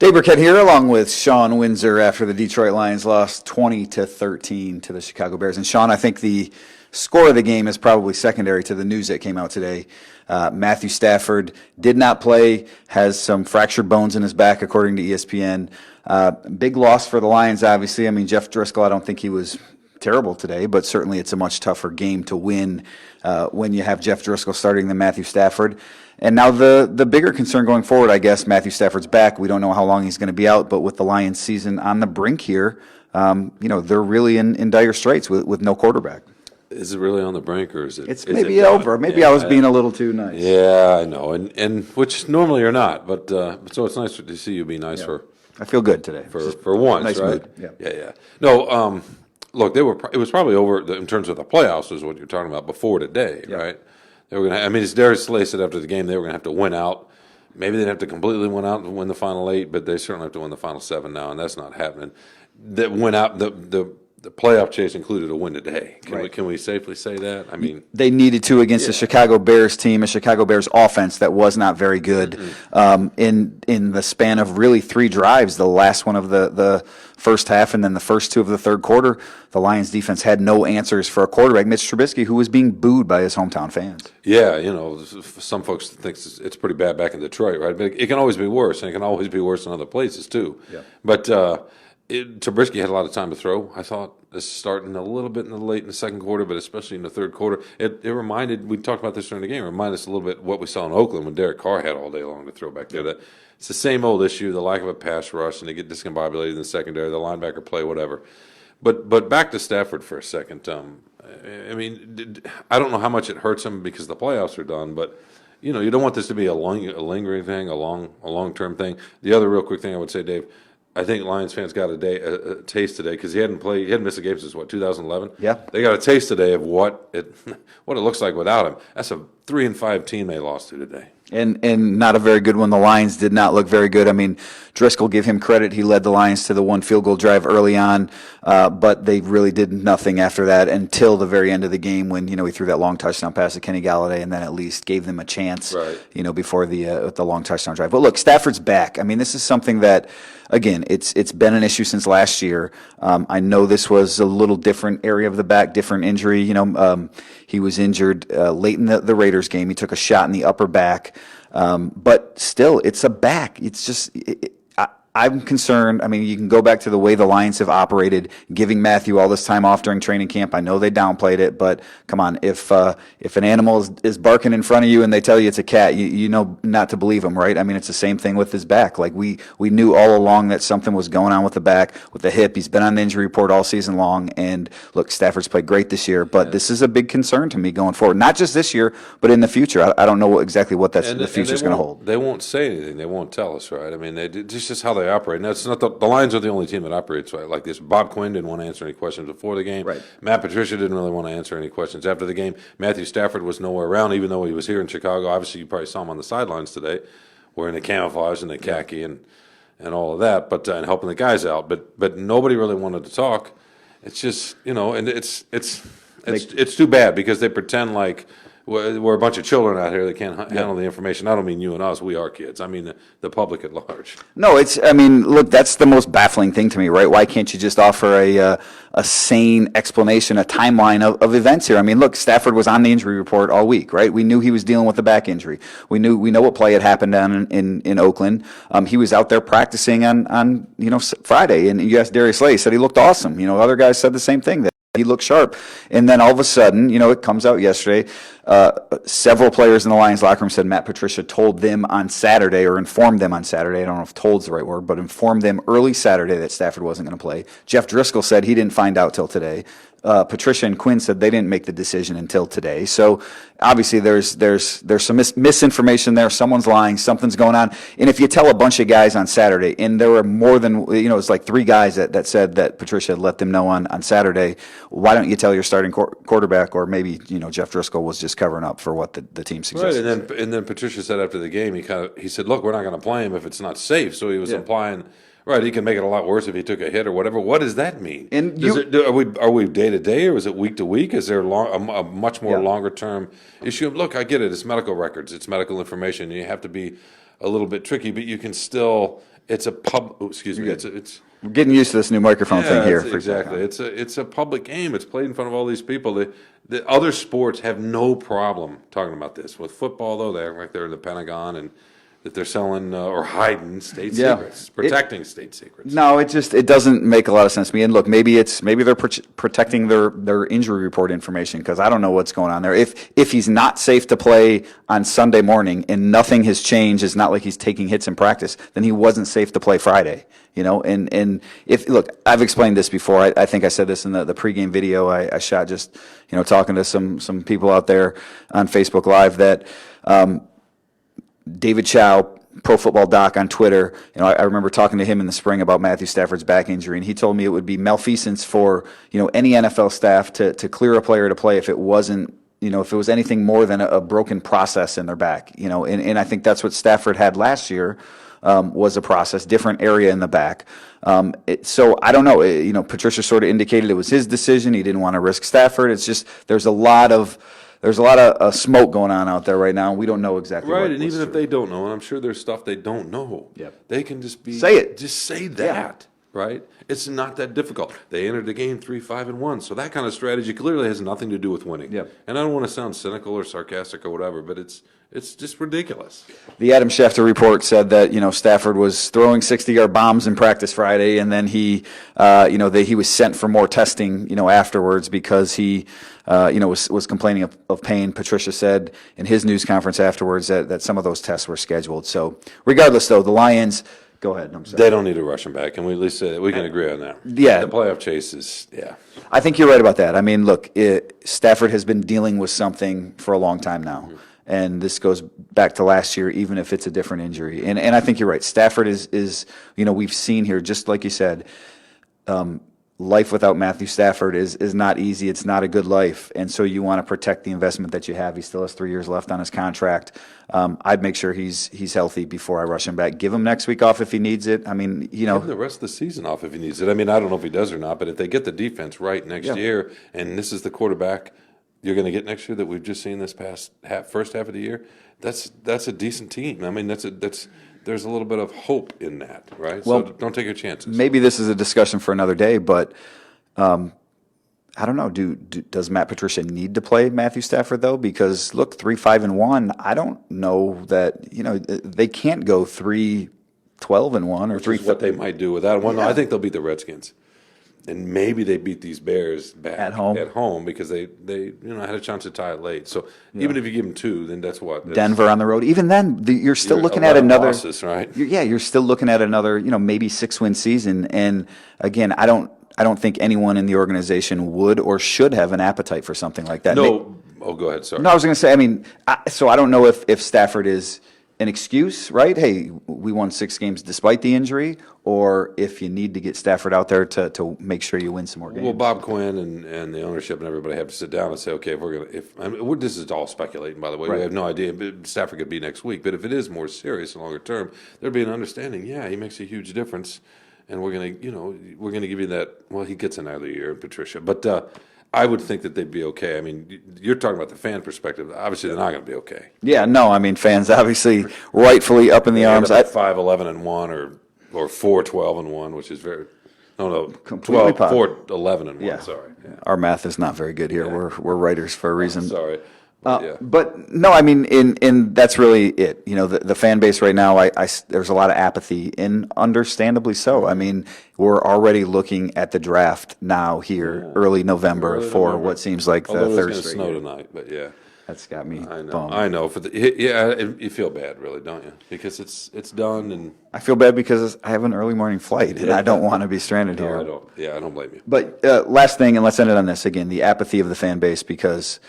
Dave Birkett here, along with Shawn Windsor after the Detroit Lions lost 20-13 to the Chicago Bears. And Shawn, I think the score of the game is probably secondary to the news that came out today. Matthew Stafford did not play, has some fractured bones in his back, according to ESPN. Big loss for the Lions, obviously. I mean, Jeff Driscoll, I don't think he was terrible today, but certainly it's a much tougher game to win when you have Jeff Driscoll starting than Matthew Stafford. And now the bigger concern going forward, I guess, Matthew Stafford's back. We don't know how long he's going to be out, but with the Lions season on the brink here, they're really in dire straits with no quarterback. Is it really on the brink, or is it? It's maybe over. Maybe I was being a little too nice. Yeah, I know, and which normally you're not, but so it's nice to see you be nice for. I feel good today. For once, nice right? Mood. Yeah. No, look, it was probably over in terms of the playoffs, is what you're talking about before today, right? They were going to. I mean, as Darius Slay said after the game, they were going to have to win out. Maybe they'd have to completely win out and win the final 8, but they certainly have to win the final 7 now, and that's not happening. That win out the playoff chase included a win today. Can we safely say that? I mean, they needed to against the Chicago Bears team, a Chicago Bears offense that was not very good. In the span of really 3 drives, the last one of the first half and then the first 2 of the third quarter, the Lions defense had no answers for a quarterback, Mitch Trubisky, who was being booed by his hometown fans. Yeah, some folks think it's pretty bad back in Detroit, right? But it can always be worse, and it can always be worse in other places too. Yeah. But Trubisky had a lot of time to throw. I thought this starting a little bit in the second quarter, but especially in the third quarter. It reminded, we talked about this during the game, it reminded us a little bit what we saw in Oakland when Derek Carr had all day long to throw back there. That it's the same old issue, the lack of a pass rush, and they get discombobulated in the secondary, the linebacker play, whatever. But back to Stafford for a second. I mean, I don't know how much it hurts him because the playoffs are done, but you don't want this to be a lingering thing, a long-term thing. The other real quick thing I would say, Dave, I think Lions fans got a taste today because he hadn't missed a game since 2011. Yeah, they got a taste today of what it looks like without him. That's a 3-5 team they lost to today. And not a very good one. The Lions did not look very good. I mean, Driscoll, give him credit. He led the Lions to the 1 field goal drive early on, but they really did nothing after that until the very end of the game when, he threw that long touchdown pass to Kenny Galladay and then at least gave them a chance, before the long touchdown drive. But look, Stafford's back. I mean, this is something that, again, it's been an issue since last year. I know this was a little different area of the back, different injury. He was injured late in the Raiders game. He took a shot in the upper back. But still, it's a back. It's just I'm concerned. I mean, you can go back to the way the Lions have operated, giving Matthew all this time off during training camp. I know they downplayed it, but come on, if an animal is barking in front of you and they tell you it's a cat, you know not to believe them, right? I mean, it's the same thing with his back. Like we knew all along that something was going on with the back, with the hip. He's been on the injury report all season long, and look, Stafford's played great this year, but this is a big concern to me going forward. Not just this year, but in the future. I don't know exactly what the future is going to hold. They won't say anything. They won't tell us, right? I mean, it's just how they operate. Now, it's not the Lions are the only team that operates like this. Bob Quinn didn't want to answer any questions before the game. Right. Matt Patricia didn't really want to answer any questions after the game. Matthew Stafford was nowhere around, even though he was here in Chicago. Obviously, you probably saw him on the sidelines today, wearing the camouflage and the khaki and all of that, but and helping the guys out. But nobody really wanted to talk. It's just and it's too bad because they pretend like we're a bunch of children out here that can't handle the information. I don't mean you and us. We are kids. I mean the public at large. No, look, that's the most baffling thing to me, right? Why can't you just offer a sane explanation, a timeline of events here? I mean, look, Stafford was on the injury report all week, right? We knew he was dealing with a back injury. We know what play had happened down in Oakland. He was out there practicing on Friday, and you asked Darius Slay, said he looked awesome. Other guys said the same thing. He looked sharp. And then all of a sudden, it comes out yesterday, several players in the Lions locker room said Matt Patricia told them on Saturday, or informed them on Saturday, I don't know if told's the right word, but informed them early Saturday that Stafford wasn't going to play. Jeff Driscoll said he didn't find out till today. Patricia and Quinn said they didn't make the decision until today. So obviously there's some misinformation there. Someone's lying. Something's going on. And if you tell a bunch of guys on Saturday, and there were more than it's like 3 guys that said that Patricia had let them know on Saturday. Why don't you tell your starting quarterback, or maybe Jeff Driscoll was just covering up for what the team suggested. Right, and then Patricia said after the game he said, look, we're not going to play him if it's not safe. So he was implying. Right, he can make it a lot worse if he took a hit or whatever. What does that mean? And are we day to day, or is it week to week? Is there a much more longer term issue? Look, I get it. It's medical records. It's medical information. You have to be a little bit tricky, but you can still. it's a excuse me, it's We're getting used to this new microphone thing here. Exactly. It's a public game. It's played in front of all these people. The other sports have no problem talking about this. With football, though, they act like they're in the Pentagon and that they're selling or hiding state secrets, protecting state secrets. No, it doesn't make a lot of sense to me. And look, maybe they're protecting their injury report information, because I don't know what's going on there. If he's not safe to play on Sunday morning and nothing has changed, it's not like he's taking hits in practice, then he wasn't safe to play Friday. And if look, I've explained this before. I think I said this in the pregame video I shot, just talking to some people out there on Facebook Live, that David Chow, Pro Football Doc on Twitter, I remember talking to him in the spring about Matthew Stafford's back injury, and he told me it would be malfeasance for any NFL staff to clear a player to play if it wasn't, if it was anything more than a broken process in their back. And I think that's what Stafford had last year. Was a process, different area in the back. So I don't know. Patricia sort of indicated it was his decision. He didn't want to risk Stafford. It's just there's a lot of smoke going on out there right now, and we don't know exactly. Right, and even if they don't know, and I'm sure there's stuff they don't know, they can just say it. Just say that. Right? It's not that difficult. They entered the game 3-5-1, so that kind of strategy clearly has nothing to do with winning. Yep. And I don't want to sound cynical or sarcastic or whatever, but it's just ridiculous. The Adam Schefter report said that Stafford was throwing 60-yard bombs in practice Friday, and then he was sent for more testing afterwards because he was complaining of pain. Patricia said in his news conference afterwards that some of those tests were scheduled. So regardless, though, the Lions. Go ahead. I'm sorry. They don't need to rush him back, and we at least say that we can agree on that. Yeah. The playoff chase is, I think you're right about that. I mean, look, Stafford has been dealing with something for a long time now, and this goes back to last year, even if it's a different injury. And I think you're right. Stafford is we've seen here, just like you said, life without Matthew Stafford is not easy. It's not a good life. And so you want to protect the investment that you have. He still has 3 years left on his contract. I'd make sure he's healthy before I rush him back. Give him next week off if he needs it. I mean, give him the rest of the season off if he needs it. I mean, I don't know if he does or not, but if they get the defense right next year, and this is the quarterback you're going to get next year that we've just seen this past first half of the year, that's a decent team. I mean, there's a little bit of hope in that, right? Well, so don't take your chances. Maybe this is a discussion for another day, but I don't know. Does Matt Patricia need to play Matthew Stafford, though? Because, look, 3-5-1, I don't know that, they can't go 3-12-1 or 3. What they might do with that one. No, I think they'll beat the Redskins. And maybe they beat these Bears back at home because they had a chance to tie it late. So even if you give them 2, then that's what Denver on the road. Even then, you're still looking at another losses, right? You're still looking at another maybe 6-win season. And again, I don't think anyone in the organization would or should have an appetite for something like that. No, go ahead. Sorry. No, I was going to say. I mean, so I don't know if Stafford is an excuse, right? Hey, we won 6 games despite the injury, or if you need to get Stafford out there to make sure you win some more games. Well, Bob Quinn and the ownership and everybody have to sit down and say, okay, this is all speculating, by the way. Right. We have no idea. Stafford could be next week, but if it is more serious and longer term, there'd be an understanding. Yeah, he makes a huge difference, and we're gonna give you that. Well, he gets another year, Patricia, but. I would think that they'd be okay. I mean, you're talking about the fan perspective. Obviously, they're not going to be okay. Yeah, no. I mean, fans obviously rightfully up in the arms. 5-11-1 or 4-12-1, which is very 4-11-1. Yeah. Sorry, our math is not very good here. Yeah. We're writers for a reason. Sorry. But no, I mean, in that's really it. The fan base right now, there's a lot of apathy, and understandably so. I mean, we're already looking at the draft now here, early November, for what seems like the third straight. It's going to snow tonight, but that's got me. I know. You feel bad, really, don't you? Because it's done, and I feel bad because I have an early morning flight, and I don't want to be stranded here. I don't. Yeah, I don't blame you. But last thing, and let's end it on this again: the apathy of the fan base, because.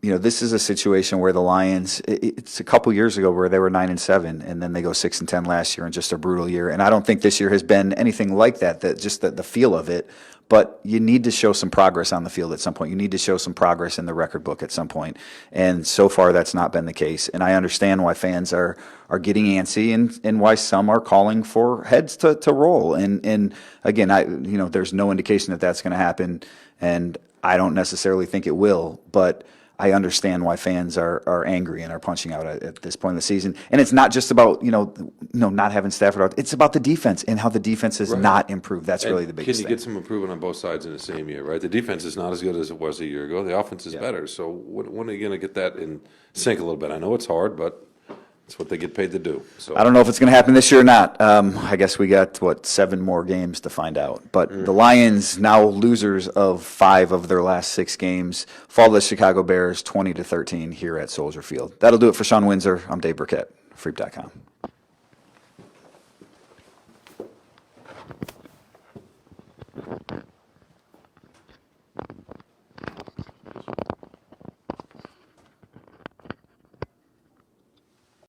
This is a situation where the Lions, it's a couple years ago where they were 9-7, and then they go 6-10 last year in just a brutal year. And I don't think this year has been anything like that, just the feel of it. But you need to show some progress on the field at some point. You need to show some progress in the record book at some point. And so far, that's not been the case. And I understand why fans are getting antsy and why some are calling for heads to roll. And again, there's no indication that that's going to happen. And I don't necessarily think it will. But I understand why fans are angry and are punching out at this point in the season. And it's not just about not having Stafford out. It's about the defense and how the defense has not improved. That's really the biggest thing. Can you get some improvement on both sides in the same year, right? The defense is not as good as it was a year ago. The offense is better. So when are you going to get that in sync a little bit? I know it's hard, but it's what they get paid to do. So I don't know if it's going to happen this year or not. I guess we got 7 more games to find out. But the Lions, now losers of 5 of their last 6 games, fall to the Chicago Bears 20-13 here at Soldier Field. That'll do it for Shawn Windsor. I'm Dave Birkett, Freep.com.